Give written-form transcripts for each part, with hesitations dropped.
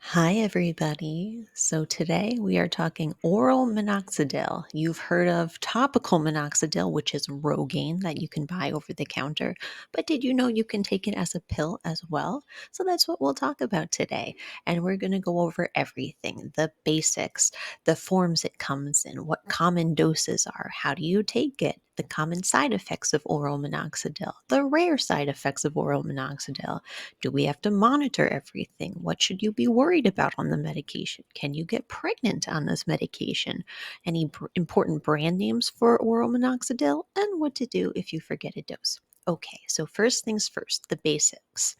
Hi, everybody. So today we are talking oral minoxidil. You've heard of topical minoxidil, which is Rogaine that you can buy over the counter. But did you know you can take it as a pill as well? So that's what we'll talk about today. And we're going to go over everything, the basics, the forms it comes in, what common doses are, how do you take it, the common side effects of oral minoxidil, the rare side effects of oral minoxidil. Do we have to monitor everything? What should you be worried about on the medication? Can you get pregnant on this medication? Any important brand names for oral minoxidil? And what to do if you forget a dose. Okay, so first things first, the basics.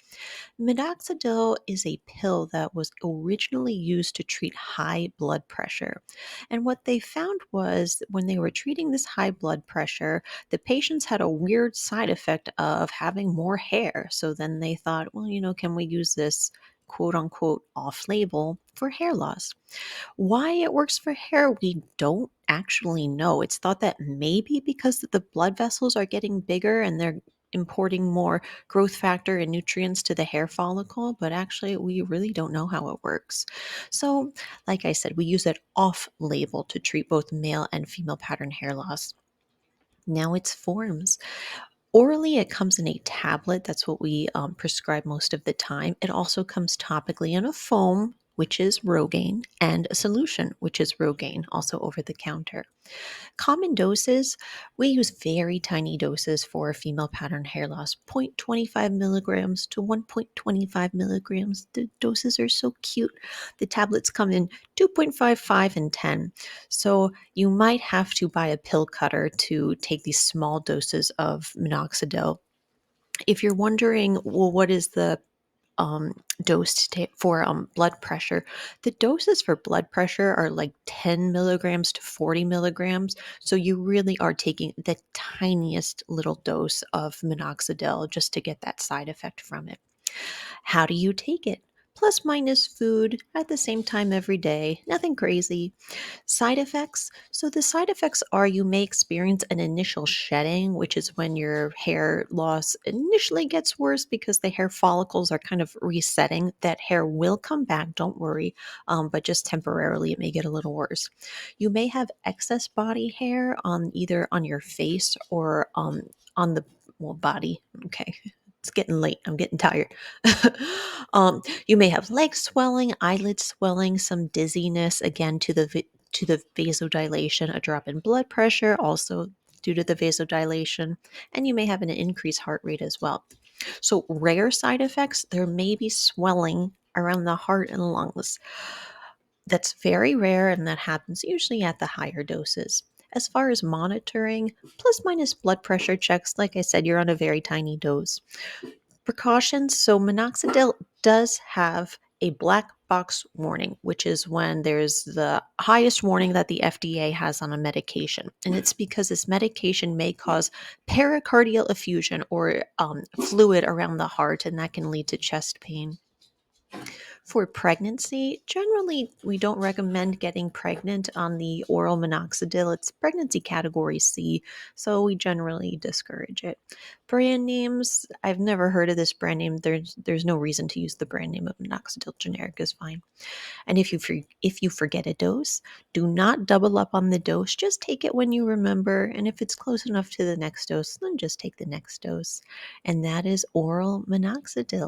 Minoxidil is a pill that was originally used to treat high blood pressure. And what they found was when they were treating this high blood pressure, the patients had a weird side effect of having more hair. So then they thought, well, can we use this quote unquote off label for hair loss? Why it works for hair, we don't actually know. It's thought that maybe because the blood vessels are getting bigger and they're importing more growth factor and nutrients to the hair follicle, but actually, we really don't know how it works. So, like I said, we use it off label to treat both male and female pattern hair loss. Now, its forms. Orally, it comes in a tablet. That's what we prescribe most of the time. It also comes topically in a foam, which is Rogaine, and a solution, which is Rogaine, also over the counter. Common doses, we use very tiny doses for female pattern hair loss, 0.25 milligrams to 1.25 milligrams. The doses are so cute. The tablets come in 2.55 and 10. So you might have to buy a pill cutter to take these small doses of minoxidil. If you're wondering, well, what is the dose for blood pressure. The doses for blood pressure are like 10 milligrams to 40 milligrams. So you really are taking the tiniest little dose of minoxidil just to get that side effect from it. How do you take it? Plus minus food at the same time every day. Nothing crazy. Side effects. So the side effects are you may experience an initial shedding, which is when your hair loss initially gets worse because the hair follicles are kind of resetting. That hair will come back, don't worry, but just temporarily it may get a little worse. You may have excess body hair on either on your face or on the body. Okay. It's getting late. I'm getting tired. You may have leg swelling, eyelid swelling, some dizziness, again to the vasodilation, a drop in blood pressure, also due to the vasodilation, and you may have an increased heart rate as well. So, rare side effects, there may be swelling around the heart and lungs. That's very rare, and that happens usually at the higher doses. As far as monitoring, plus minus blood pressure checks, like I said, you're on a very tiny dose. Precautions. So, minoxidil does have a black box warning, which is when there's the highest warning that the FDA has on a medication. And it's because this medication may cause pericardial effusion or fluid around the heart, and that can lead to chest pain. For pregnancy, generally, we don't recommend getting pregnant on the oral minoxidil. It's pregnancy category C, so we generally discourage it. Brand names, I've never heard of this brand name. There's no reason to use the brand name of minoxidil. Generic is fine. And if you forget a dose, do not double up on the dose. Just take it when you remember, and if it's close enough to the next dose, then just take the next dose. And that is oral minoxidil.